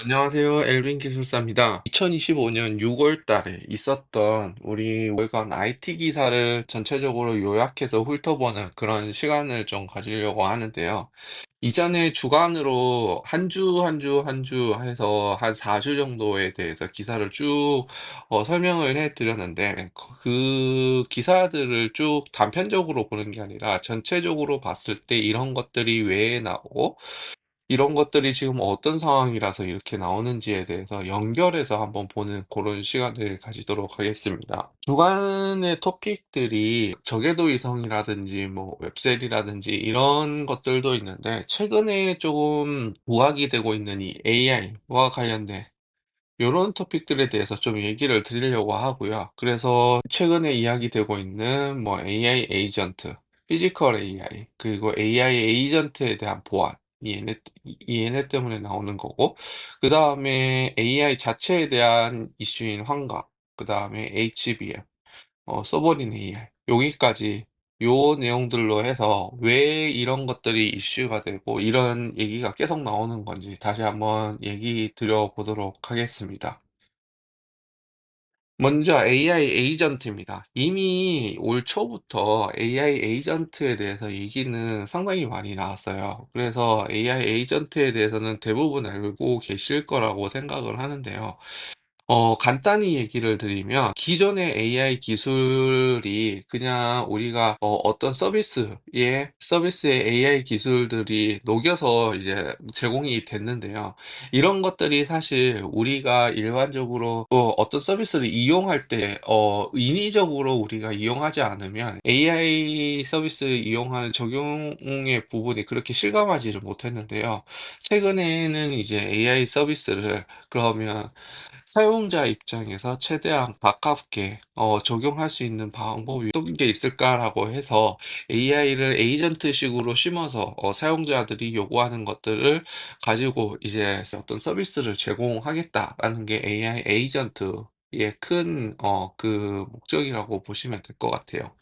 안녕하세요. 엘빈 기술사입니다. 2025년 6월 달에 있었던 우리 월간 IT 기사를 전체적으로 요약해서 훑어보는 그런 시간을 좀 가지려고 하는데요. 이전에 주간으로 한 주, 한 주, 한 주 해서 한 4주 정도에 대해서 기사를 쭉 설명을 해 드렸는데, 그 기사들을 쭉 단편적으로 보는 게 아니라 전체적으로 봤을 때 이런 것들이 왜 나오고, 이런 것들이 지금 어떤 상황이라서 이렇게 나오는지에 대해서 연결해서 한번 보는 그런 시간을 가지도록 하겠습니다. 주간의 토픽들이 저궤도 위성이라든지 뭐 웹셀이라든지 이런 것들도 있는데, 최근에 조금 부각이 되고 있는 이 AI와 관련된 요런 토픽들에 대해서 좀 얘기를 드리려고 하고요. 그래서 최근에 이야기되고 있는 뭐 AI 에이전트, 피지컬 AI, 그리고 AI 에이전트에 대한 보안, 얘네 때문에 나오는 거고, 그다음에 AI 자체에 대한 이슈인 환각, 그다음에 HBM, 서버린 AI, 여기까지 요 내용들로 해서 왜 이런 것들이 이슈가 되고 이런 얘기가 계속 나오는 건지 다시 한번 얘기 드려보도록 하겠습니다. 먼저 AI 에이전트입니다. 이미 올 초부터 AI 에이전트에 대해서 얘기는 상당히 많이 나왔어요. 그래서 AI 에이전트에 대해서는 대부분 알고 계실 거라고 생각을 하는데요. 간단히 얘기를 드리면 기존의 AI 기술이 그냥 우리가 어떤 서비스에 AI 기술들이 녹여서 이제 제공이 됐는데요. 이런 것들이 사실 우리가 일반적으로 또 어떤 서비스를 이용할 때 인위적으로 우리가 이용하지 않으면 AI 서비스 이용하는 적용의 부분이 그렇게 실감하지를 못했는데요. 최근에는 이제 AI 서비스를 그러면 사용자 입장에서 최대한 가깝게 적용할 수 있는 방법이 어떤 게 있을까라고 해서 AI를 에이전트식으로 심어서 사용자들이 요구하는 것들을 가지고 이제 어떤 서비스를 제공하겠다라는 게 AI 에이전트의 큰 그 목적이라고 보시면 될 것 같아요.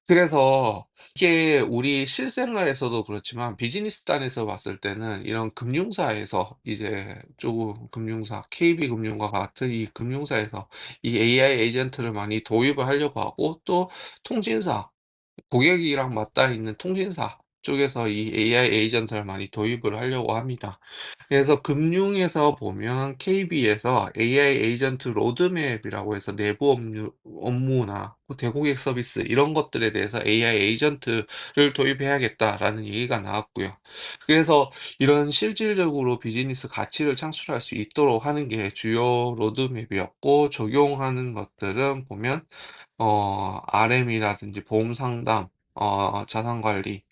그래서 이게 우리 실생활에서도 그렇지만 비즈니스 단에서 봤을 때는 이런 금융사에서 이제 조금 금융사, KB금융과 같은 이 금융사에서 이 AI 에이전트를 많이 도입을 하려고 하고, 또 통신사, 고객이랑 맞닿아 있는 통신사 쪽에서 이 AI 에이전트를 많이 도입을 하려고 합니다. 그래서 금융에서 보면 KB에서 AI 에이전트 로드맵이라고 해서 내부 업무나 뭐 대고객 서비스 이런 것들에 대해서 AI 에이전트를 도입해야겠다라는 얘기가 나왔고요. 그래서 이런 실질적으로 비즈니스 가치를 창출할 수 있도록 하는 게 주요 로드맵이었고, 적용하는 것들은 보면 RM이라든지 보험 상담, 자산 관리,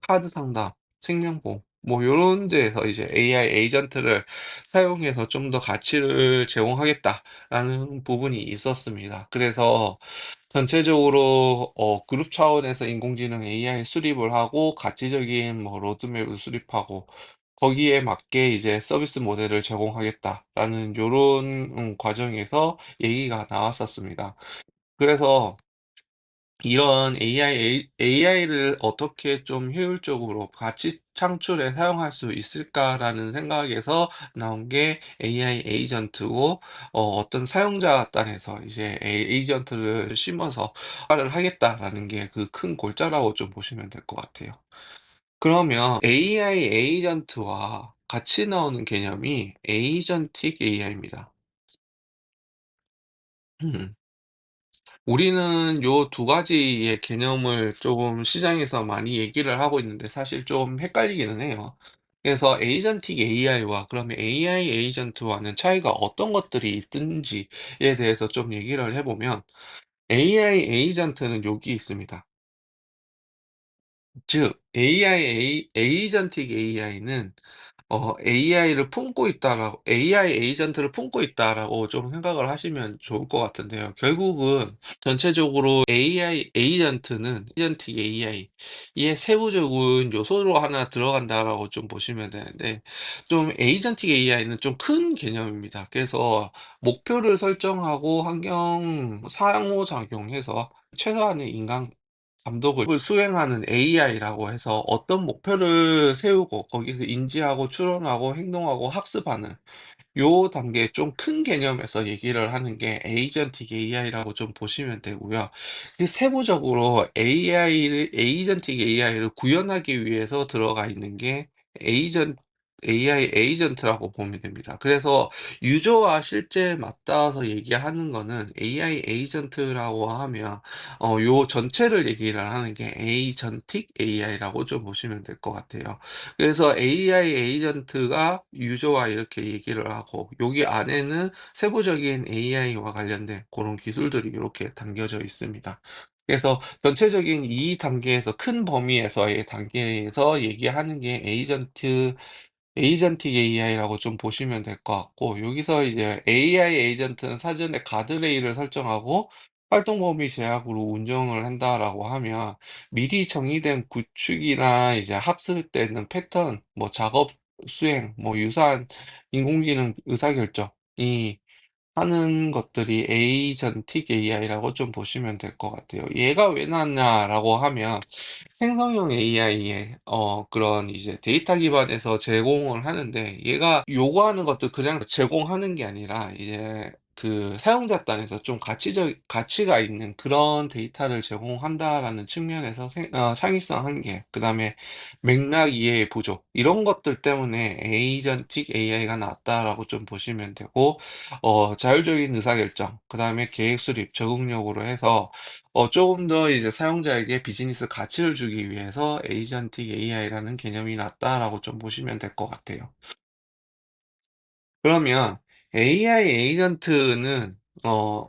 카드 상담, 생명보험 뭐 요런 데에서 이제 AI 에이전트를 사용해서 좀 더 가치를 제공하겠다라는 부분이 있었습니다. 그래서 전체적으로 그룹 차원에서 인공지능 AI 수립을 하고 가치적인 뭐 로드맵을 수립하고 거기에 맞게 이제 서비스 모델을 제공하겠다라는 요런 과정에서 얘기가 나왔었습니다. 그래서 이런 AI를 어떻게 좀 효율적으로 가치 창출에 사용할 수 있을까라는 생각에서 나온 게 AI 에이전트고, 어떤 사용자 단에서 이제 에이전트를 심어서 효과를 하겠다라는 게 그 큰 골자라고 좀 보시면 될 것 같아요. 그러면 AI 에이전트와 같이 나오는 개념이 에이전틱 AI입니다. 우리는 요 두 가지의 개념을 조금 시장에서 많이 얘기를 하고 있는데 사실 좀 헷갈리기는 해요. 그래서 에이전틱 AI와 그러면 AI 에이전트와는 차이가 어떤 것들이 있든지에 대해서 좀 얘기를 해 보면, AI 에이전트는 여기 있습니다. 즉 에이전틱 AI는 AI 에이전트를 품고 있다라고 좀 생각을 하시면 좋을 것 같은데요. 결국은 전체적으로 AI 에이전트는 에이전틱 AI의 세부적인 요소로 하나 들어간다라고 좀 보시면 되는데, 좀 에이전틱 AI는 좀 큰 개념입니다. 그래서 목표를 설정하고 환경 상호작용해서 최소한의 인간 감독을 수행하는 AI라고 해서 어떤 목표를 세우고 거기서 인지하고 추론하고 행동하고 학습하는 요 단계 좀 큰 개념에서 얘기를 하는 게 에이전틱 AI라고 좀 보시면 되고요. 그 세부적으로 에이전틱 AI를 구현하기 위해서 들어가 있는 게 에이전 AI 에이전트라고 보면 됩니다. 그래서 유저와 실제 맞닿아서 얘기하는 거는 AI 에이전트라고 하면 요 전체를 얘기를 하는 게 에이전틱 AI라고 좀 보시면 될 것 같아요. 그래서 AI 에이전트가 유저와 이렇게 얘기를 하고 여기 안에는 세부적인 AI와 관련된 그런 기술들이 이렇게 담겨져 있습니다. 그래서 전체적인 이 단계에서 큰 범위에서의 단계에서 얘기하는 게 에이전틱 AI라고 좀 보시면 될 것 같고, 여기서 이제 AI 에이전트는 사전에 가드레일을 설정하고 활동 범위 제약으로 운영을 한다라고 하면 미리 정의된 구축이나 이제 학습되는 패턴, 뭐 작업 수행, 뭐 유사한 인공지능 의사결정이 하는 것들이 에이전틱 AI라고 좀 보시면 될 것 같아요. 얘가 왜 나왔냐라고 하면 생성형 AI의 그런 이제 데이터 기반에서 제공을 하는데, 얘가 요구하는 것도 그냥 제공하는 게 아니라 이제 그 사용자端에서 좀 가치가 있는 그런 데이터를 제공한다라는 측면에서 창의성 한계, 그다음에 맥락 이해의 부족, 이런 것들 때문에 에이전틱 AI가 나왔다라고 좀 보시면 되고, 자율적인 의사결정, 그다음에 계획 수립, 적응력으로 해서 조금 더 이제 사용자에게 비즈니스 가치를 주기 위해서 에이전틱 AI라는 개념이 났다라고 좀 보시면 될 것 같아요. 그러면 AI 에이전트는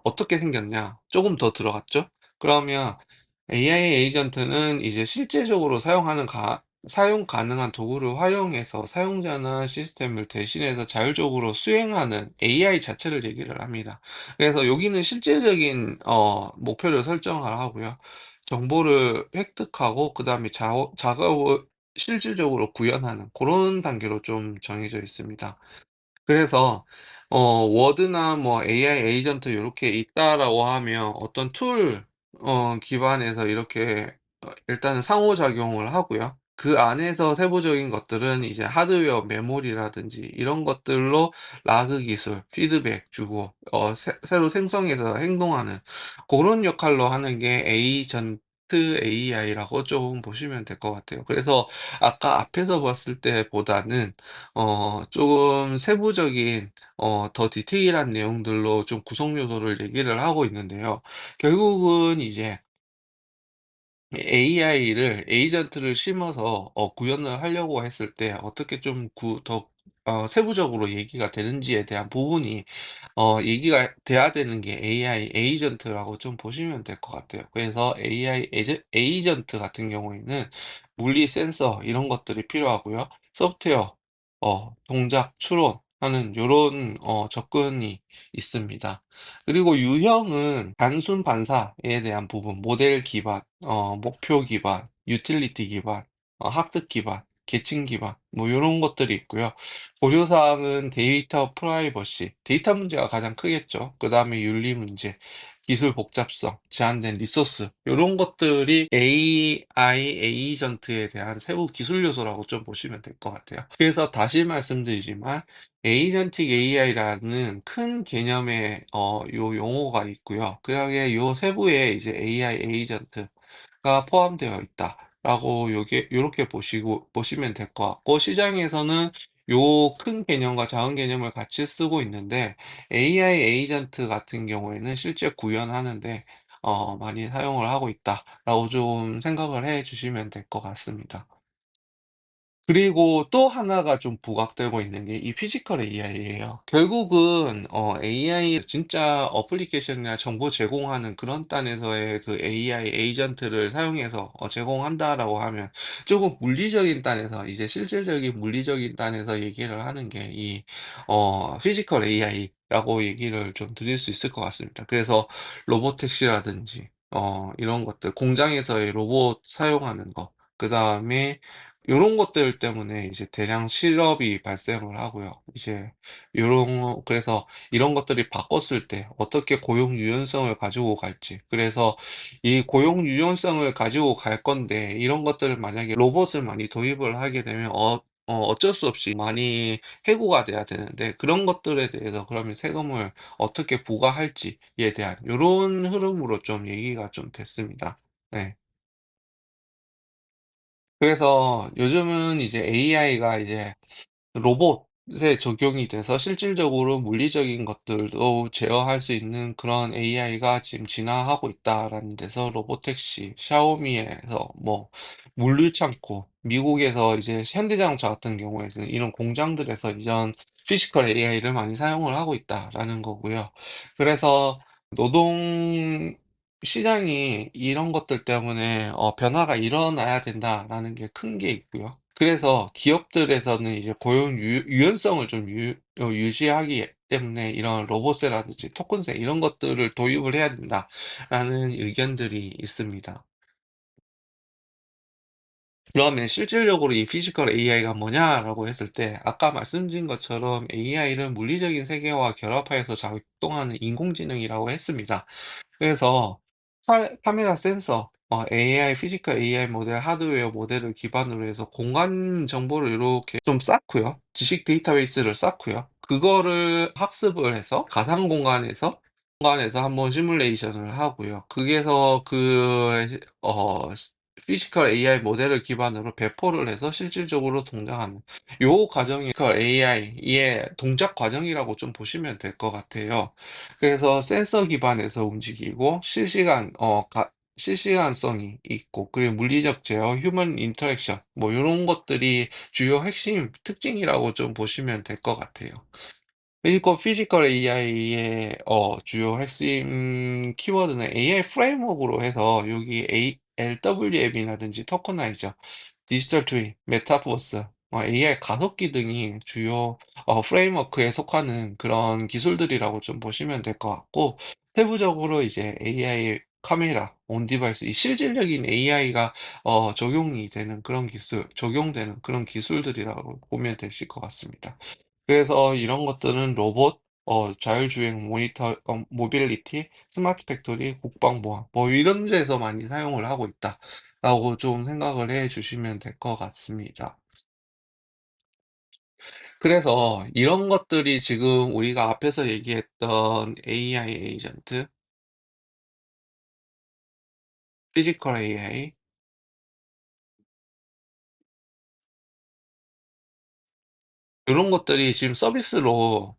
어떻게 생겼냐? 조금 더 들어갔죠? 그러면 AI 에이전트는 이제 실제적으로 사용 가능한 도구를 활용해서 사용자나 시스템을 대신해서 자율적으로 수행하는 AI 자체를 얘기를 합니다. 그래서 여기는 실제적인 목표를 설정을 하고요. 정보를 획득하고 그다음에 작업을 실질적으로 구현하는 그런 단계로 좀 정해져 있습니다. 그래서 워드나 뭐 AI 에이전트 요렇게 있다라고 하면 어떤 툴 기반에서 이렇게 일단은 상호작용을 하고요. 그 안에서 세부적인 것들은 이제 하드웨어 메모리라든지 이런 것들로 라그 기술, 피드백 주고 새로 생성해서 행동하는 고런 역할로 하는 게 에이전트 AI라고 좀 보시면 될 것 같아요. 그래서 아까 앞에서 봤을 때보다는 조금 세부적인 더 디테일한 내용들로 좀 구성 요소를 얘기를 하고 있는데요. 결국은 이제 AI를 에이전트를 심어서 구현을 하려고 했을 때 어떻게 좀 더 세부적으로 얘기가 되는지에 대한 부분이 얘기가 돼야 되는 게 AI 에이전트라고 좀 보시면 될 것 같아요. 그래서 에이전트 같은 경우에는 물리 센서 이런 것들이 필요하고요. 소프트웨어 동작 추론하는 요런 접근이 있습니다. 그리고 유형은 단순 반사에 대한 부분, 모델 기반, 목표 기반, 유틸리티 기반, 학습 기반, 계층 기반 뭐 요런 것들이 있고요. 고려사항은 데이터 프라이버시, 데이터 문제가 가장 크겠죠. 그다음에 윤리 문제, 기술 복잡성, 제한된 리소스 요런 것들이 AI 에이전트에 대한 세부 기술 요소라고 좀 보시면 될 것 같아요. 그래서 다시 말씀드리지만 에이전틱 AI라는 큰 개념의 요 용어가 있고요. 그다음에 요 세부에 이제 AI 에이전트가 포함되어 있다라고 요게 요렇게 보시면 될 것 같고, 시장에서는 요 큰 개념과 작은 개념을 같이 쓰고 있는데 AI 에이전트 같은 경우에는 실제 구현하는 데 많이 사용을 하고 있다라고 좀 생각을 해 주시면 될 것 같습니다. 그리고 또 하나가 좀 부각되고 있는 게 이 피지컬 AI예요. 결국은 AI 진짜 어플리케이션이나 정보 제공하는 그런 단에서의 그 AI 에이전트를 사용해서 제공한다라고 하면 조금 물리적인 단에서 이제 실질적인 물리적인 단에서 얘기를 하는 게 이 피지컬 AI라고 얘기를 좀 드릴 수 있을 것 같습니다. 그래서 로보택시라든지 이런 것들 공장에서의 로봇 사용하는 거, 그다음에 요런 것들 때문에 이제 대량 실업이 발생을 하고요. 이제 요런 그래서 이런 것들이 바꿨을 때 어떻게 고용 유연성을 가지고 갈지, 그래서 이 고용 유연성을 가지고 갈 건데 이런 것들을 만약에 로봇을 많이 도입을 하게 되면 어쩔 수 없이 많이 해고가 돼야 되는데, 그런 것들에 대해서 그러면 세금을 어떻게 부과할지에 대한 요런 흐름으로 좀 얘기가 좀 됐습니다. 네. 그래서 요즘은 이제 AI가 이제 로봇에 적용이 돼서 실질적으로 물리적인 것들도 제어할 수 있는 그런 AI가 지금 진화하고 있다라는 데서 로보택시, 샤오미에서 뭐 물류창고, 미국에서 이제 현대자동차 같은 경우에는 이런 공장들에서 이런 피지컬 AI를 많이 사용을 하고 있다라는 거고요. 그래서 노동 시장이 이런 것들 때문에 '변화가 일어나야 된다.'라는 게 큰 게 있고요. 그래서 기업들에서는 이제 고용 유연성을 좀 유지하기 때문에 이런 로봇세라든지 토큰세 이런 것들을 도입을 해야 된다라는 의견들이 있습니다. 그러면 실질적으로 이 피지컬 AI가 뭐냐라고 했을 때, 아까 말씀드린 것처럼 AI는 물리적인 세계와 결합하여서 작동하는 인공지능이라고 했습니다. 그래서 카메라 센서, AI 피지컬 AI 모델, 하드웨어 모델을 기반으로 해서 공간 정보를 이렇게 좀 쌓고요. 지식 데이터베이스를 쌓고요. 그거를 학습을 해서 가상 공간에서 한번 시뮬레이션을 하고요. 그게서 피지컬 AI 모델을 기반으로 배포를 해서 실질적으로 동작하는 요 과정이 피지컬 AI의 동작 과정이라고 좀 보시면 될 것 같아요. 그래서 센서 기반에서 움직이고 실시간성이 있고, 그리고 물리적 제어, 휴먼 인터랙션 뭐 요런 것들이 주요 핵심 특징이라고 좀 보시면 될 것 같아요. 그리고 피지컬 AI의 주요 핵심 키워드는 AI 프레임워크로 해서 여기 LWM이라든지 토커나이저, 디지털 트윈, 메타버스, AI 가속기 등이 주요 프레임워크에 속하는 그런 기술들이라고 좀 보시면 될 것 같고, 세부적으로 이제 AI 카메라, 온 디바이스, 이 실질적인 AI가 적용되는 그런 기술들이라고 보면 되실 것 같습니다. 그래서 이런 것들은 로봇, 자율주행 모니터, 모빌리티, 스마트 팩토리, 국방보안 뭐 이런 데서 많이 사용을 하고 있다라고 좀 생각을 해 주시면 될 것 같습니다. 그래서 이런 것들이 지금 우리가 앞에서 얘기했던 AI 에이전트, 피지컬 AI 요런 것들이 지금 서비스로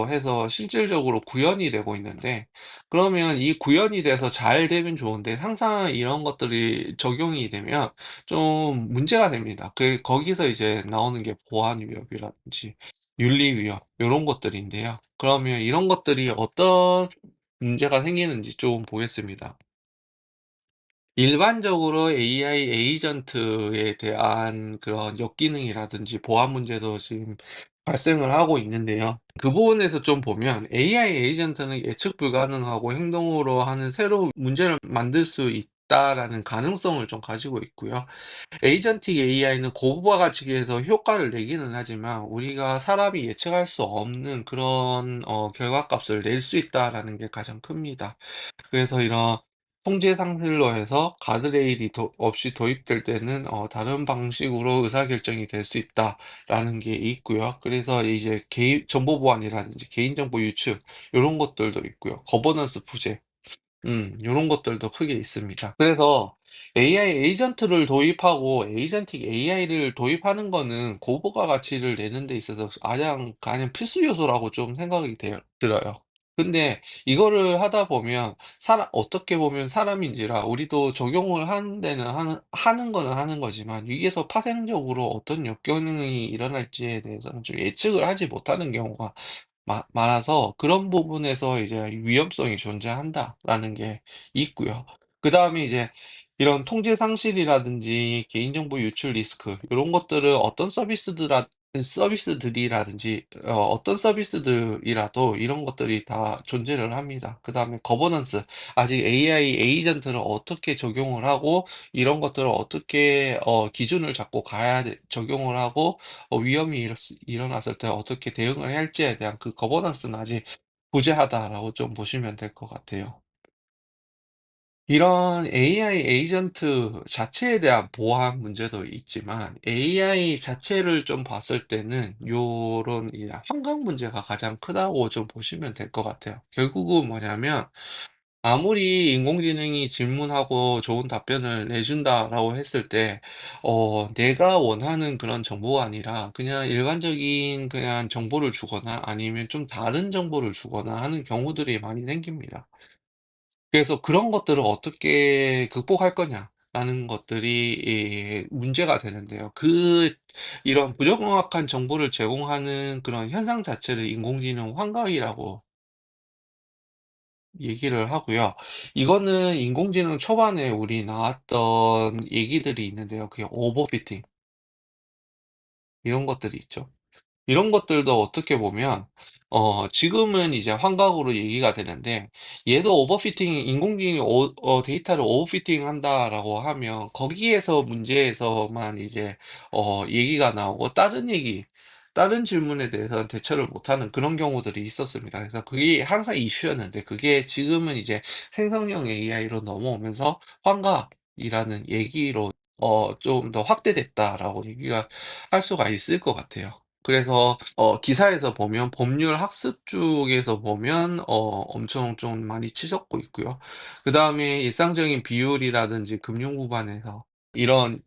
해서 실질적으로 구현이 되고 있는데, 그러면 이 구현이 돼서 잘 되면 좋은데 항상 이런 것들이 적용이 되면 좀 문제가 됩니다. 거기서 이제 나오는 게 보안 위협이라든지 윤리 위협 요런 것들인데요. 그러면 이런 것들이 어떤 문제가 생기는지 좀 보겠습니다. 일반적으로 AI 에이전트에 대한 그런 역기능이라든지 보안 문제도 지금 발생을 하고 있는데요. 그 부분에서 좀 보면 AI 에이전트는 예측 불가능하고 행동으로 하는 새로운 문제를 만들 수 있다라는 가능성을 좀 가지고 있고요. 에이전틱 AI는 고부가 가치에서 효과를 내기는 하지만 우리가 사람이 예측할 수 없는 그런 결과값을 낼 수 있다라는 게 가장 큽니다. 그래서 이런 통제 상실로 해서 가드레일이 없이 도입될 때는 다른 방식으로 의사결정이 될 수 있다라는 게 있고요. 그래서 이제 개인 정보 보안이라든지 개인정보 유출 요런 것들도 있고요. 거버넌스 부재 요런 것들도 크게 있습니다. 그래서 AI 에이전트를 도입하고 에이전틱 AI를 도입하는 거는 고부가 가치를 내는 데 있어서 가장 필수 요소라고 좀 생각이 들어요. 근데 이거를 하다 보면 어떻게 보면 사람인지라 우리도 적용을 하는 데는 하는 거는 하는 거지만 위에서 파생적으로 어떤 역경이 일어날지에 대해서는 좀 예측을 하지 못하는 경우가 많아서 그런 부분에서 이제 위험성이 존재한다라는 게 있고요. 그다음에 이제 이런 통제 상실이라든지 개인정보 유출 리스크 요런 것들을 어떤 그 서비스들이라든지 어떤 서비스들이라도 이런 것들이 다 존재를 합니다. 그다음에 거버넌스, 아직 AI 에이전트를 어떻게 적용을 하고 이런 것들을 어떻게 기준을 잡고 가야 돼 적용을 하고 위험이 일어났을 때 어떻게 대응을 할지에 대한 그 거버넌스는 아직 부재하다라고 좀 보시면 될 것 같아요. 이런 AI 에이전트 자체에 대한 보안 문제도 있지만 AI 자체를 좀 봤을 때는 요런 이 환경 문제가 가장 크다고 좀 보시면 될 것 같아요. 결국은 뭐냐면 아무리 인공지능이 질문하고 좋은 답변을 내준다라고 했을 때 내가 원하는 그런 정보가 아니라 그냥 일반적인 그냥 정보를 주거나 아니면 좀 다른 정보를 주거나 하는 경우들이 많이 생깁니다. 그래서 그런 것들을 어떻게 극복할 거냐라는 것들이 문제가 되는데요. 이런 부정확한 정보를 제공하는 그런 현상 자체를 인공지능 환각이라고 얘기를 하고요. 이거는 인공지능 초반에 우리 나왔던 얘기들이 있는데요. 그게 오버피팅 이런 것들이 있죠. 이런 것들도 어떻게 보면 지금은 이제 환각으로 얘기가 되는데, 얘도 오버피팅 인공지능이 데이터를 오버피팅한다라고 하면 거기에서 문제에서만 이제 얘기가 나오고 다른 질문에 대해서는 대처를 못하는 그런 경우들이 있었습니다. 그래서 그게 항상 이슈였는데 그게 지금은 이제 생성형 AI로 넘어오면서 환각이라는 얘기로 좀 더 확대됐다라고 얘기가 할 수가 있을 것 같아요. 그래서 기사에서 보면 법률 학습 쪽에서 보면 엄청 좀 많이 치솟고 있고요. 그다음에 일상적인 비율이라든지 금융 구간에서 이런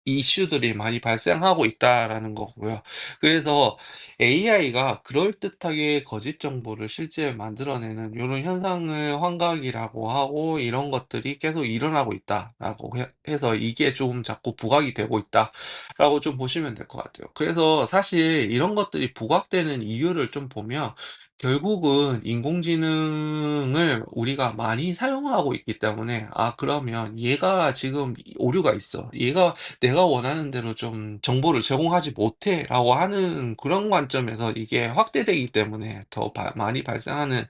이슈들이 많이 발생하고 있다라는 거고요. 그래서 AI가 그럴듯하게 거짓 정보를 실제 만들어내는 요런 현상을 환각이라고 하고, 이런 것들이 계속 일어나고 있다라고 해서 이게 좀 자꾸 부각이 되고 있다라고 좀 보시면 될 것 같아요. 그래서 사실 이런 것들이 부각되는 이유를 좀 보면 결국은 인공지능을 우리가 많이 사용하고 있기 때문에 '아 그러면 얘가 지금 오류가 있어. 얘가 내가 원하는 대로 좀 정보를 제공하지 못해.'라고 하는 그런 관점에서 이게 확대되기 때문에 더 많이 발생하는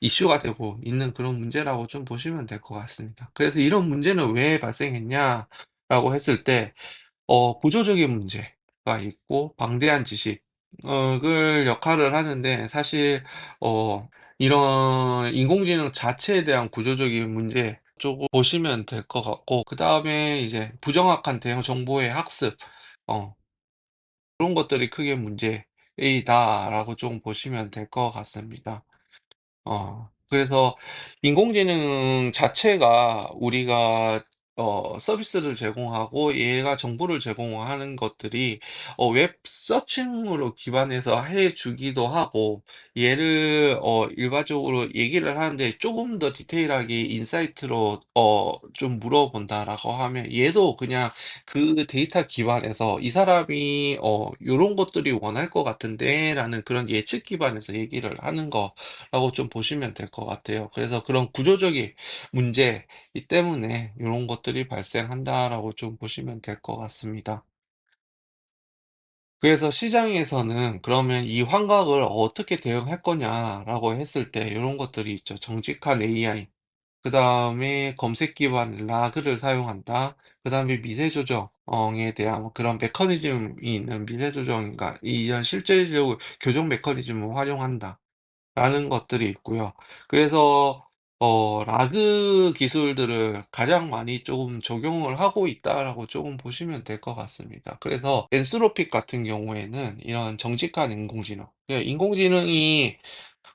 이슈가 되고 있는 그런 문제라고 좀 보시면 될 것 같습니다. 그래서 '이런 문제는 왜 발생했냐?'라고 했을 때 구조적인 문제가 있고 방대한 지식 을 역할을 하는데, 사실 어 이런 인공지능 자체에 대한 구조적인 문제 쪽으로 보시면 될 것 같고, 그다음에 이제 부정확한 대형 정보의 학습 어 그런 것들이 크게 문제이다라고 좀 보시면 될 것 같습니다. 그래서 인공지능 자체가 우리가 서비스를 제공하고 얘가 정보를 제공하는 것들이 웹 서칭으로 기반해서 해 주기도 하고, 얘를 일반적으로 얘기를 하는데 조금 더 디테일하게 인사이트로 좀 물어본다라고 하면 얘도 그냥 그 데이터 기반에서 '이 사람이 요런 것들이 원할 것 같은데.'라는 그런 예측 기반에서 얘기를 하는 거 라고 좀 보시면 될 것 같아요. 그래서 그런 구조적인 문제이기 때문에 이런 것들이 발생한다라고 좀 보시면 될 것 같습니다. 그래서 시장에서는 그러면 이 환각을 어떻게 대응할 거냐라고 했을 때 이런 것들이 있죠. 정직한 AI, 그다음에 검색 기반 라그를 사용한다. 그다음에 미세 조정에 대한 그런 메커니즘이 있는 미세 조정인가 이런 실질적으로 교정 메커니즘을 활용한다. 라는 것들이 있고요. 그래서 라그 기술들을 가장 많이 조금 적용을 하고 있다라고 조금 보시면 될 것 같습니다. 그래서 엔스로픽 같은 경우에는 이런 정직한 인공지능, 인공지능이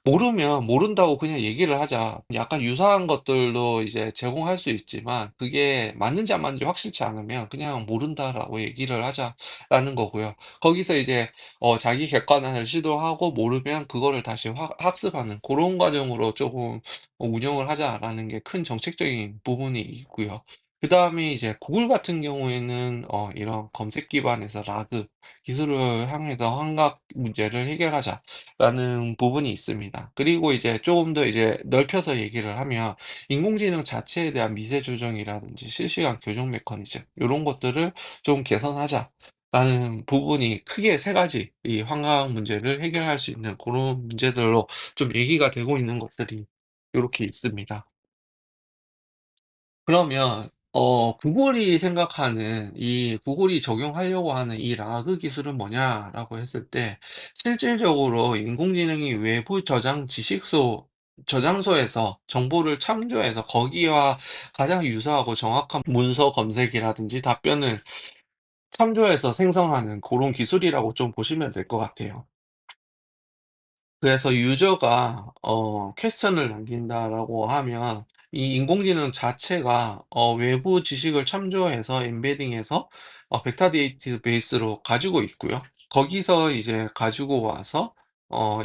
모르면 모른다고 그냥 얘기를 하자. 약간 유사한 것들도 이제 제공할 수 있지만 그게 맞는지 안 맞는지 확실치 않으면 그냥 "모른다."라고 얘기를 하자라는 거고요. 거기서 이제 자기 객관화를 시도하고 모르면 그거를 다시 학습하는 고런 과정으로 쪼금 운영을 하자라는 게 큰 정책적인 부분이 있고요. 그다음에 이제 구글 같은 경우에는 이런 검색 기반에서 라그 기술을 향해서 환각 문제를 해결하자라는 부분이 있습니다. 그리고 이제 쪼금 더 이제 넓혀서 얘기를 하면 인공지능 자체에 대한 미세 조정이라든지 실시간 교정 메커니즘 요런 것들을 좀 개선하자. 라는 부분이 크게 세 가지 이 환경 문제를 해결할 수 있는 그런 문제들로 좀 얘기가 되고 있는 것들이 요렇게 있습니다. 그러면 구글이 생각하는 이 구글이 적용하려고 하는 이 라그 기술은 뭐냐라고 했을 때 실질적으로 인공지능이 외부 저장소에서 정보를 참조해서 거기와 가장 유사하고 정확한 문서 검색이라든지 답변을 참조해서 생성하는 그런 기술이라고 좀 보시면 될 것 같아요. 그래서 유저가 퀘스천을 남긴다라고 하면 이 인공지능 자체가 외부 지식을 참조해서 embedding해서 벡터 데이터베이스로 가지고 있고요. 거기서 이제 가지고 와서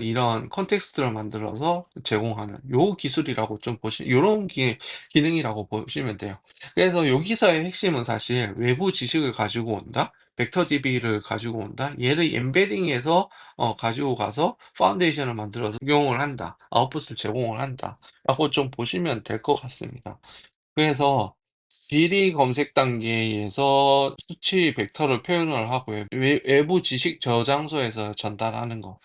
이런 컨텍스트를 만들어서 제공하는 요 기술이라고 좀 요런 기능이라고 보시면 돼요. 그래서 여기서의 핵심은 사실 '외부 지식을 가지고 온다. 벡터 DB를 가지고 온다. 얘를 embedding해서 가지고 가서 파운데이션을 만들어서 적용을 한다. 아웃풋을 제공을 한다.'라고 좀 보시면 될 것 같습니다. 그래서 질의 검색 단계에서 수치 벡터를 표현을 하고요. 외부 지식 저장소에서 전달하는 거.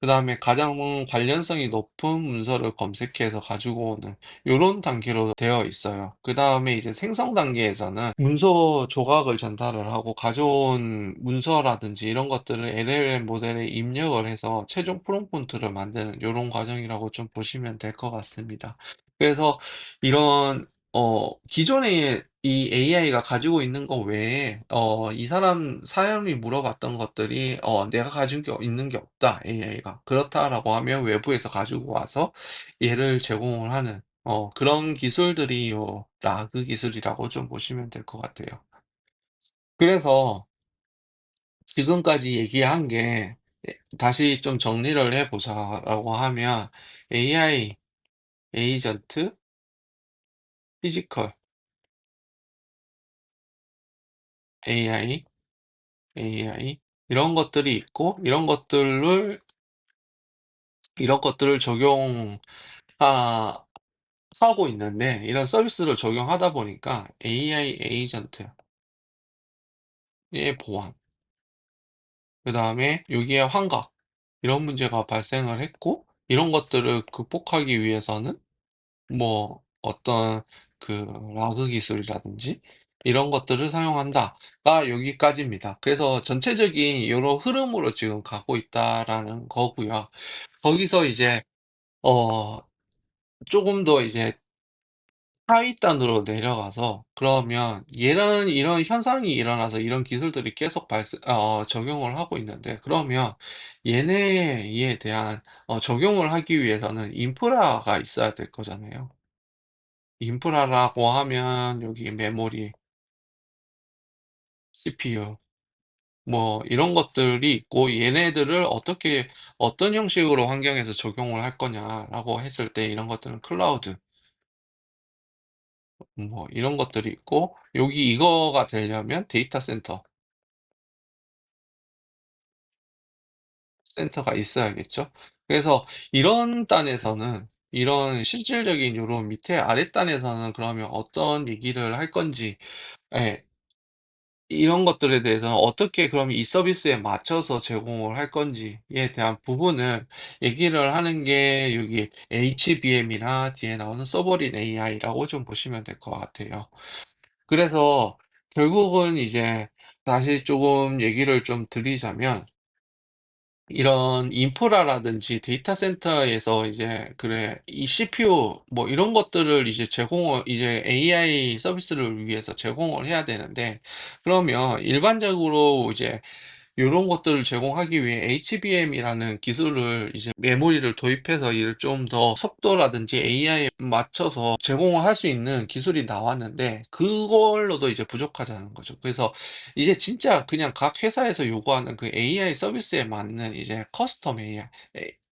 그다음에 가장 관련성이 높은 문서를 검색해서 가지고 오는 요런 단계로 되어 있어요. 그다음에 이제 생성 단계에서는 문서 조각을 전달을 하고 가져온 문서라든지 이런 것들을 LLM 모델에 입력을 해서 최종 프롬프트를 만드는 요런 과정이라고 좀 보시면 될 것 같습니다. 그래서 이런 기존에 이 AI가 가지고 있는 거 외에 사람이 물어봤던 것들이 "내가 가진 게 있는 게 없다, AI가." 그렇다라고 하면 외부에서 가지고 와서 얘를 제공을 하는 그런 기술들이 요 라그 기술이라고 좀 보시면 될 것 같아요. 그래서 지금까지 얘기한 게 다시 좀 정리를 해 보자라고 하면 AI, 에이전트, 피지컬, AI, AI 이런 것들이 있고 이런 것들을 적용 하 하고 있는데 이런 서비스를 적용하다 보니까 AI 에이전트의 보안, 그다음에 여기에 환각 이런 문제가 발생을 했고 이런 것들을 극복하기 위해서는 뭐 어떤 그 라그 기술이라든지 이런 것들을 사용한다가 여기까지입니다. 그래서 전체적인 요런 흐름으로 지금 가고 있다라는 거고요. 거기서 이제 어 쪼금 더 이제 하위단으로 내려가서 그러면 이런 현상이 일어나서 이런 기술들이 계속 적용을 하고 있는데 그러면 얘네에 대한 적용을 하기 위해서는 인프라가 있어야 될 거잖아요. 인프라라고 하면 여기 메모리, CPU 뭐 이런 것들이 있고 얘네들을 어떻게 어떤 형식으로 환경에서 적용을 할 거냐라고 했을 때 이런 것들은 클라우드 뭐 이런 것들이 있고 여기 이거가 되려면 센터가 있어야겠죠. 그래서 이런 단에서는 이런 실질적인 요런 밑에 아랫단에서는 그러면 어떤 얘기를 할 건지 예 이런 것들에 대해서는 어떻게 그럼 이 서비스에 맞춰서 제공을 할 건지에 대한 부분을 얘기를 하는 게 여기 HBM이나 뒤에 나오는 서버린 AI라고 좀 보시면 될 것 같아요. 그래서 결국은 이제 다시 쪼금 얘기를 좀 드리자면 이런 인프라라든지 데이터 센터에서 이제 이 CPU 뭐 이런 것들을 이제 제공을 이제 AI 서비스를 위해서 제공을 해야 되는데 그러면 일반적으로 이제 요런 것들을 제공하기 위해 HBM이라는 기술을 이제 메모리를 도입해서 이를 좀 더 속도라든지 AI에 맞춰서 제공을 할 수 있는 기술이 나왔는데 그걸로도 이제 부족하다는 거죠. 그래서 이제 진짜 그냥 각 회사에서 요구하는 그 AI 서비스에 맞는 이제 커스텀 AI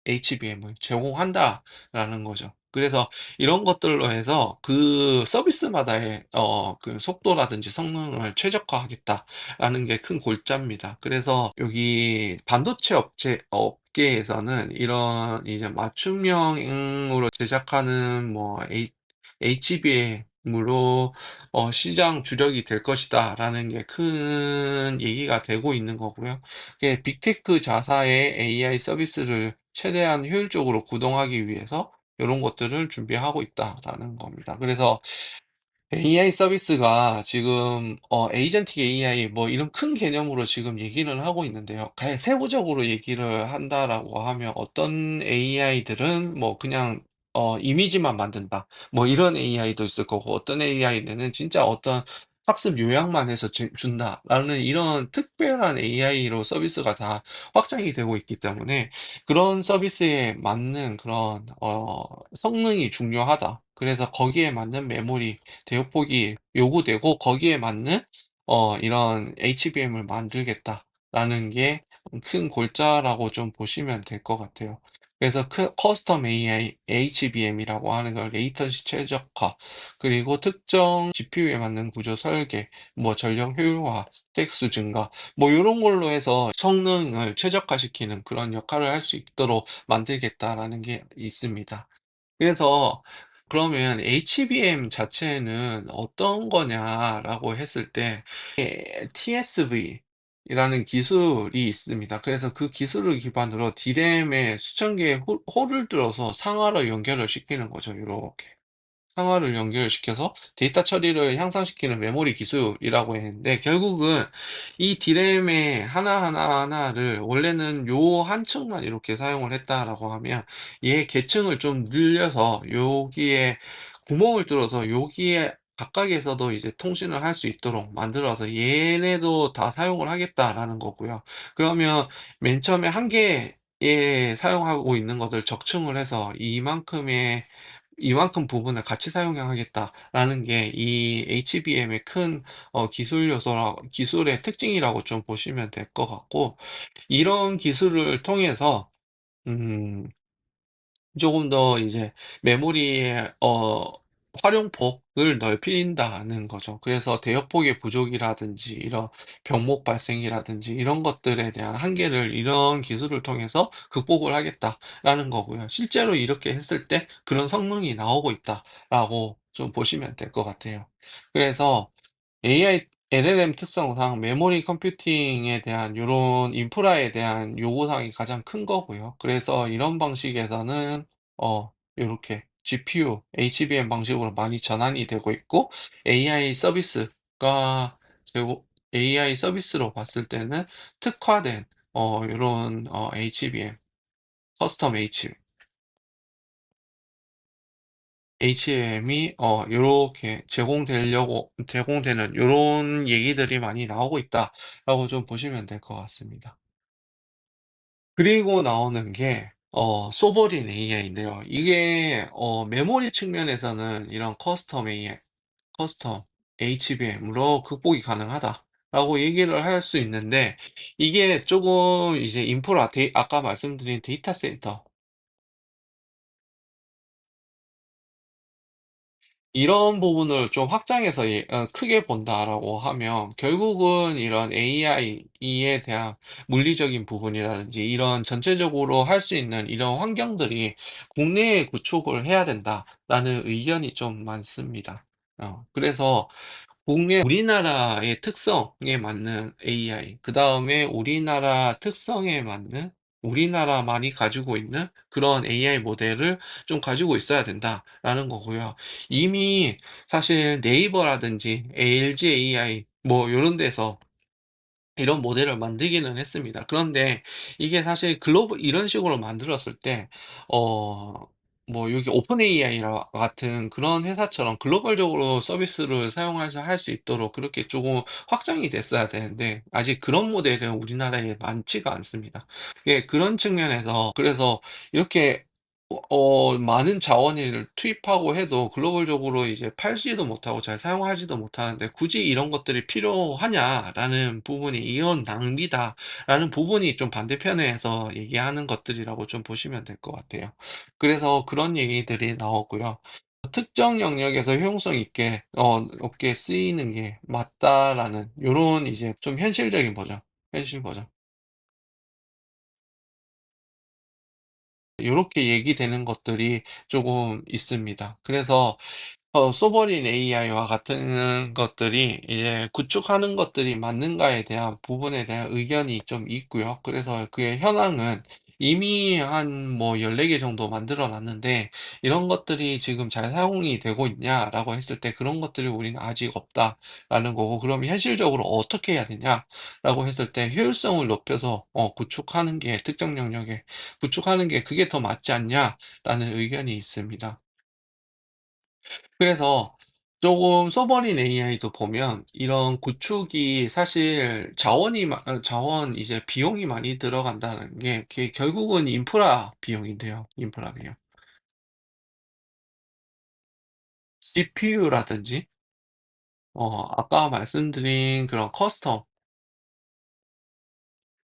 HBM을 제공한다라는 거죠. 그래서 이런 것들로 해서 그 서비스마다의 그 속도라든지 성능을 최적화하겠다라는 게 큰 골자입니다. 그래서 여기 반도체 업계에서는 이런 이제 맞춤형으로 제작하는 뭐 HBM 으로 시장 주력이 될 것이다라는 게 큰 얘기가 되고 있는 거고요. 이게 빅테크 자사의 AI 서비스를 최대한 효율적으로 구동하기 위해서 요런 것들을 준비하고 있다라는 겁니다. 그래서 AI 서비스가 지금 에이전틱 AI 뭐 이런 큰 개념으로 지금 얘기는 하고 있는데요. 세부적으로 얘기를 한다라고 하면 어떤 AI들은 뭐 그냥 이미지만 만든다. 뭐 이런 AI도 있을 거고 어떤 AI는 진짜 어떤 학습 요약만 해서 준다라는 이런 특별한 AI로 서비스가 다 확장이 되고 있기 때문에 그런 서비스에 맞는 그런 성능이 중요하다. 그래서 거기에 맞는 메모리 대역폭이 요구되고 거기에 맞는 이런 HBM을 만들겠다라는 게 큰 골자라고 좀 보시면 될 것 같아요. 그래서 커스텀 AI HBM이라고 하는 걸 레이턴시 최적화, 그리고 특정 GPU에 맞는 구조 설계, 뭐 전력 효율화, 스택 수 증가, 뭐 요런 걸로 해서 성능을 최적화시키는 그런 역할을 할 수 있도록 만들겠다라는 게 있습니다. 그래서 그러면 HBM 자체는 어떤 거냐라고 했을 때 TSV 이라는 기술이 있습니다. 그래서 그 기술을 기반으로 D램에 수천 개의 홀을 뚫어서 상하로 연결을 시키는 거죠, 요렇게. 상하를 연결시켜서 데이터 처리를 향상시키는 메모리 기술이라고 했는데, 결국은 이 D램의 하나하나를 원래는 요 한 층만 이렇게 사용을 했다라고 하면 얘 계층을 좀 늘려서 여기에 구멍을 뚫어서 여기에 각각에서도 이제 통신을 할 수 있도록 만들어서 얘네도 다 사용을 하겠다라는 거고요. 그러면 맨 처음에 한 개에 사용하고 있는 것을 적층을 해서 이만큼 부분을 같이 사용하겠다라는 게 이 HBM의 큰 기술의 특징이라고 좀 보시면 될 것 같고, 이런 기술을 통해서 음 조금 더 이제 메모리의 활용폭을 넓힌다는 거죠. 그래서 대역폭의 부족이라든지 이런 병목 발생이라든지 이런 것들에 대한 한계를 이런 기술을 통해서 극복을 하겠다라는 거고요. 실제로 이렇게 했을 때 그런 성능이 나오고 있다라고 좀 보시면 될 것 같아요. 그래서 AI LLM 특성상 메모리 컴퓨팅에 대한 요런 인프라에 대한 요구사항이 가장 큰 거고요. 그래서 이런 방식에서는 요렇게 GPU, HBM 방식으로 많이 전환이 되고 있고, AI 서비스가 결국 AI 서비스로 봤을 때는 특화된 요런 HBM, 커스텀 HM이 요렇게 제공되는 요런 얘기들이 많이 나오고 있다라고 좀 보시면 될 것 같습니다. 그리고 나오는 게 소버린 AI인데요. 이게 메모리 측면에서는 이런 커스텀 HBM으로 극복이 가능하다라고 얘기를 할 수 있는데, 이게 쪼금 이제 아까 말씀드린 데이터 센터 이런 부분을 좀 확장해서 크게 본다라고 하면 결국은 이런 AI에 대한 물리적인 부분이라든지 이런 전체적으로 할 수 있는 이런 환경들이 국내에 구축을 해야 된다라는 의견이 좀 많습니다. 그래서 우리나라의 특성에 맞는 AI, 그다음에 우리나라 특성에 맞는 우리나라만이 가지고 있는 그런 AI 모델을 좀 가지고 있어야 된다라는 거고요. 이미 사실 네이버라든지 LG AI 뭐 요런 데서 이런 모델을 만들기는 했습니다. 그런데 이게 사실 이런 식으로 만들었을 때 뭐 여기 오픈 AI라 같은 그런 회사처럼 글로벌적으로 서비스를 사용해서 할 수 있도록 그렇게 조금 확장이 됐어야 되는데, 아직 그런 모델은 우리나라에 많지가 않습니다. 예, 그런 측면에서 그래서 이렇게 많은 자원을 투입하고 해도 글로벌적으로 이제 팔지도 못하고 잘 사용하지도 못하는데 '굳이 이런 것들이 필요하냐.'라는 부분이 '이건 낭비다.'라는 부분이 좀 반대편에서 얘기하는 것들이라고 좀 보시면 될 것 같아요. 그래서 그런 얘기들이 나오고요. 특정 영역에서 효용성 있게 높게 쓰이는 게 맞다라는 요런 이제 좀 현실적인 버전, 현실 버전 요렇게 얘기되는 것들이 쪼금 있습니다. 그래서 소버린 AI와 같은 것들이 이제 구축하는 것들이 맞는가에 대한 부분에 대한 의견이 좀 있고요. 그래서 그의 현황은 이미 한 뭐 14개 정도 만들어 놨는데 "이런 것들이 지금 잘 사용이 되고 있냐?"라고 했을 때 "그런 것들이 우리는 아직 없다."라는 거고, 그럼 "현실적으로 어떻게 해야 되냐?"라고 했을 때 "효율성을 높여서 구축하는 게 특정 영역에 구축하는 게 그게 더 맞지 않냐?"라는 의견이 있습니다. 그래서 조금 써버린 AI도 보면 이런 구축이 사실 자원 이제 비용이 많이 들어간다는 게 그게 결국은 인프라 비용인데요, 인프라 비용. CPU라든지 아까 말씀드린 그런 커스텀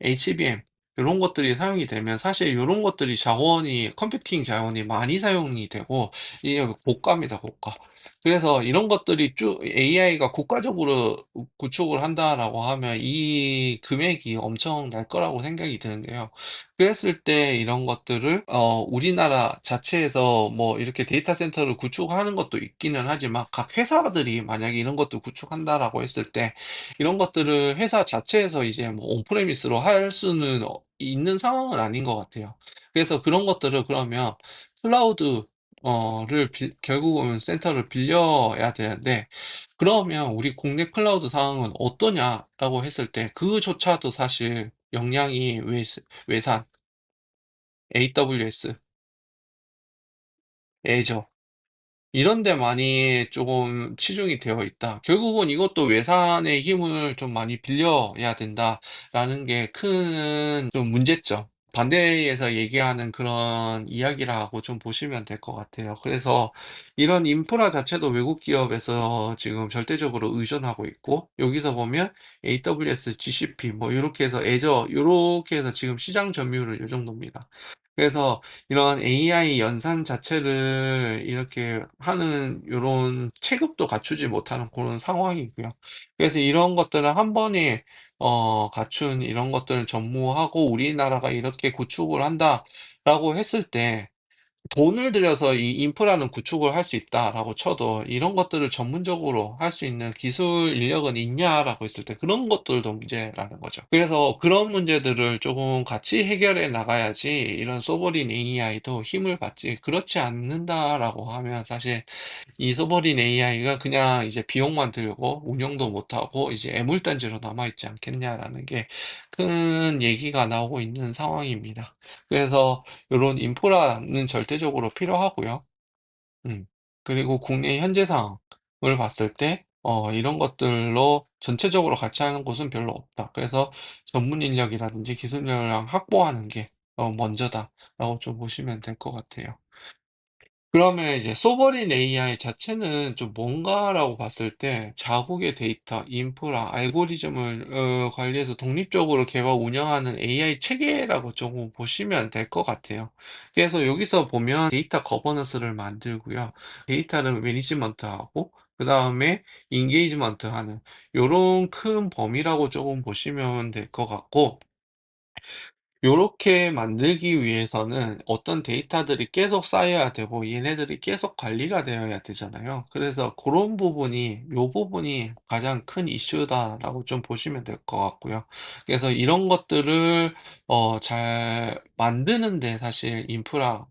HBM 요런 것들이 사용이 되면 사실 요런 것들이 자원이 컴퓨팅 자원이 많이 사용이 되고 이게 고가입니다, 고가. 그래서 이런 것들이 쭉 AI가 국가적으로 구축을 한다라고 하면 이 금액이 엄청날 거라고 생각이 드는데요. 그랬을 때 이런 것들을 우리나라 자체에서 뭐 이렇게 데이터 센터를 구축하는 것도 있기는 하지만 각 회사들이 만약에 이런 것도 구축한다라고 했을 때 이런 것들을 회사 자체에서 이제 뭐 온프레미스로 할 수는 있는 상황은 아닌 것 같아요. 그래서 그런 것들을 그러면 클라우드 를 결국은 센터를 빌려야 되는데 그러면 "우리 국내 클라우드 상황은 어떠냐?"라고 했을 때 그조차도 사실 역량이 외산, AWS, 애저 이런 데 많이 쪼금 치중이 되어 있다. 결국은 이것도 '외산의 힘을 좀 많이 빌려야 된다.'라는 게 큰 좀 문제점. 반대에서 얘기하는 그런 이야기라고 좀 보시면 될 것 같아요. 그래서 이런 인프라 자체도 외국 기업에서 지금 절대적으로 의존하고 있고 여기서 보면 AWS, GCP 뭐 요렇게 해서 애저 요렇게 해서 지금 시장 점유율은 요 정도입니다. 그래서 이런 AI 연산 자체를 이렇게 하는 요런 체급도 갖추지 못하는 고런 상황이고요. 그래서 이런 것들을 한 번에 갖춘 이런 것들을 전무하고 '우리나라가 이렇게 구축을 한다.'라고 했을 때 돈을 들여서 이 인프라는 구축을 할 수 있다라고 쳐도 이런 것들을 전문적으로 할 수 있는 기술 인력은 있냐라고 했을 때 그런 것들도 문제라는 거죠. 그래서 그런 문제들을 조금 같이 해결해 나가야지 이런 소버린 AI도 힘을 받지, 그렇지 않는다라고 하면 사실 이 소버린 AI가 그냥 이제 비용만 들고 운영도 못하고 이제 애물단지로 남아 있지 않겠냐라는 게 큰 얘기가 나오고 있는 상황입니다. 그래서 요런 인프라는 절대적으로 필요하고요. 음. 그리고 국내 현재 상황을 봤을 때 이런 것들로 전체적으로 같이 하는 곳은 별로 없다. 그래서 '전문 인력이라든지 기술력을 확보하는 게 먼저다.'라고 좀 보시면 될 것 같아요. 그러면 이제 소버린 AI 자체는 좀 뭔가라고 봤을 때 자국의 데이터, 인프라, 알고리즘을 관리해서 독립적으로 개발 운영하는 AI 체계라고 조금 보시면 될 것 같아요. 그래서 여기서 보면 데이터 거버넌스를 만들고요. 데이터를 매니지먼트하고 그다음에 인게이지먼트 하는 요런 큰 범위라고 조금 보시면 될 것 같고, 요렇게 만들기 위해서는 어떤 데이터들이 계속 쌓여야 되고 얘네들이 계속 관리가 되어야 되잖아요. 그래서 그런 부분이 요 부분이 가장 큰 이슈다라고 좀 보시면 될 것 같고요. 그래서 이런 것들을 잘 만드는 데 사실 인프라가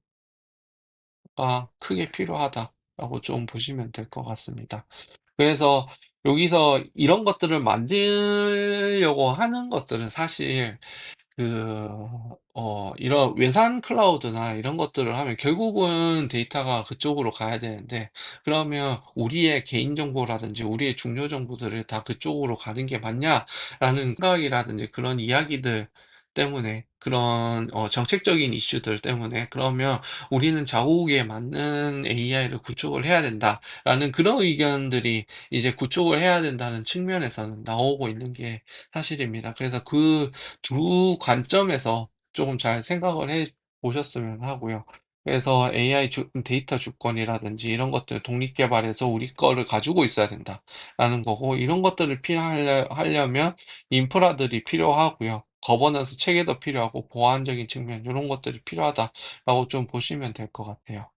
크게 필요하다라고 좀 보시면 될 것 같습니다. 그래서 여기서 이런 것들을 만들려고 하는 것들은 사실 그 이런 외산 클라우드나 이런 것들을 하면 결국은 데이터가 그쪽으로 가야 되는데 그러면 '우리의 개인 정보라든지 우리의 중요 정보들을 다 그쪽으로 가는 게 맞냐?'라는 생각이라든지 그런 이야기들 때문에 그런 정책적인 이슈들 때문에 그러면 '우리는 자국에 맞는 AI를 구축을 해야 된다.'라는 그런 의견들이 이제 구축을 해야 된다는 측면에서는 나오고 있는 게 사실입니다. 그래서 그 두 관점에서 조금 잘 생각을 해 보셨으면 하고요. 그래서 AI 데이터 주권이라든지 이런 것들 독립 개발해서 '우리 거를 가지고 있어야 된다.'라는 거고, 이런 것들을 하려면 인프라들이 필요하고요. 거버넌스 체계도 필요하고 보안적인 측면 요런 것들이 필요하다라고 좀 보시면 될 것 같아요.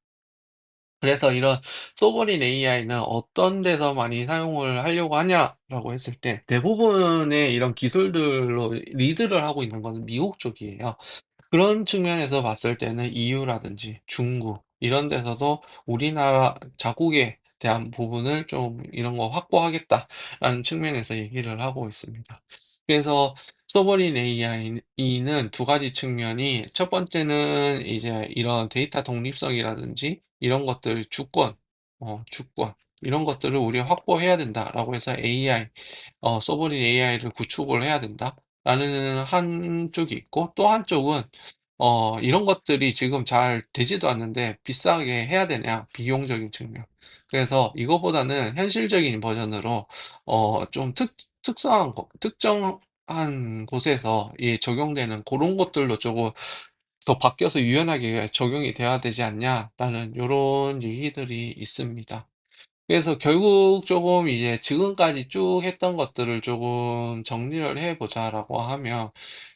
그래서 이런 소버린 AI는 어떤 데서 많이 사용을 하려고 하냐라고 했을 때 대부분의 이런 기술들로 리드를 하고 있는 거는 미국 쪽이에요. 그런 측면에서 봤을 때는 EU라든지 중국 이런 데서도 '우리나라 자국에 대한 부분을 좀 이런 거 확보하겠다.'라는 측면에서 얘기를 하고 있습니다. 그래서 소버린 AI는 두 가지 측면이 첫 번째는 이제 이런 데이터 독립성이라든지 이런 것들 주권 이런 것들을 우리가 확보해야 된다라고 해서 소버린 AI를 구축을 해야 된다라는 한쪽이 있고 또 한쪽은 이런 것들이 지금 잘 되지도 않는데 비싸게 해야 되냐 비용적인 측면. 그래서 이거보다는 현실적인 버전으로 좀 특수한 거 특정한 곳에서 이 적용되는 고런 것들로 쪼금 더 바뀌어서 유연하게 적용이 돼야 되지 않냐라는 요런 얘기들이 있습니다. 그래서 결국 조금 이제 지금까지 쭉 했던 것들을 조금 정리를 해 보자라고 하면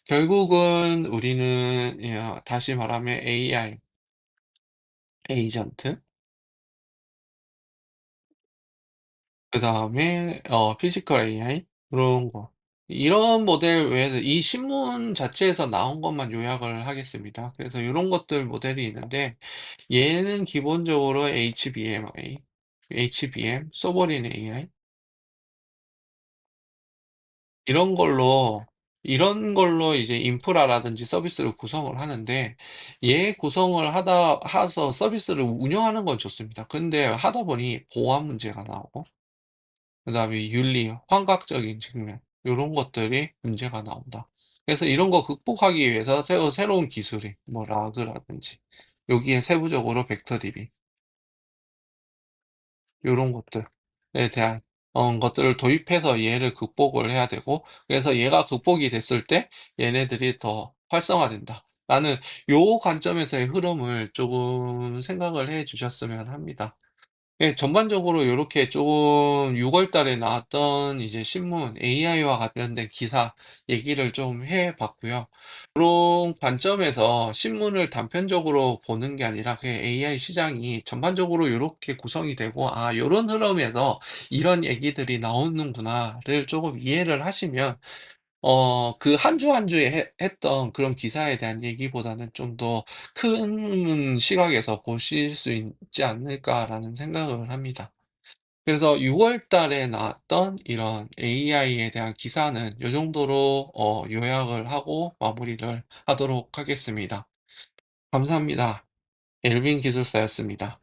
결국은 우리는 다시 말하면 AI 에이전트 그다음에 피지컬 AI 그런 거. 이런 모델 외에도 이 신문 자체에서 나온 것만 요약을 하겠습니다. 그래서 요런 것들 모델이 있는데 얘는 기본적으로 소버린 AI 이런 걸로 이제 인프라라든지 서비스를 구성을 하는데 얘 구성을 하다 해서 서비스를 운영하는 건 좋습니다. 근데 하다 보니 보안 문제가 나오고 그다음에 윤리, 환각적인 측면 요런 것들이 문제가 나온다. 그래서 이런 거 극복하기 위해서 새로운 기술이 뭐 라그라든지 여기에 세부적으로 벡터 DB 요런 것들에 대한 것들을 도입해서 얘를 극복을 해야 되고 그래서 얘가 극복이 됐을 때 얘네들이 더 활성화된다. 라는 요 관점에서의 흐름을 조금 생각을 해 주셨으면 합니다. 예 전반적으로 요렇게 좀 6월 달에 나왔던 이제 신문 AI와 관련된 기사 얘기를 좀 해 봤고요. 그런 관점에서 신문을 단편적으로 보는 게 아니라 그 AI 시장이 전반적으로 요렇게 구성이 되고 '아 요런 흐름에서 이런 얘기들이 나오는구나.'를 쪼금 이해를 하시면 그 한 주 한 주에 했던 그런 기사에 대한 얘기보다는 좀 더 큰 시각에서 보실 수 있지 않을까라는 생각을 합니다. 그래서 6월 달에 나왔던 이런 AI에 대한 기사는 요 정도로 요약을 하고 마무리를 하도록 하겠습니다. 감사합니다. 엘빈 기술사였습니다.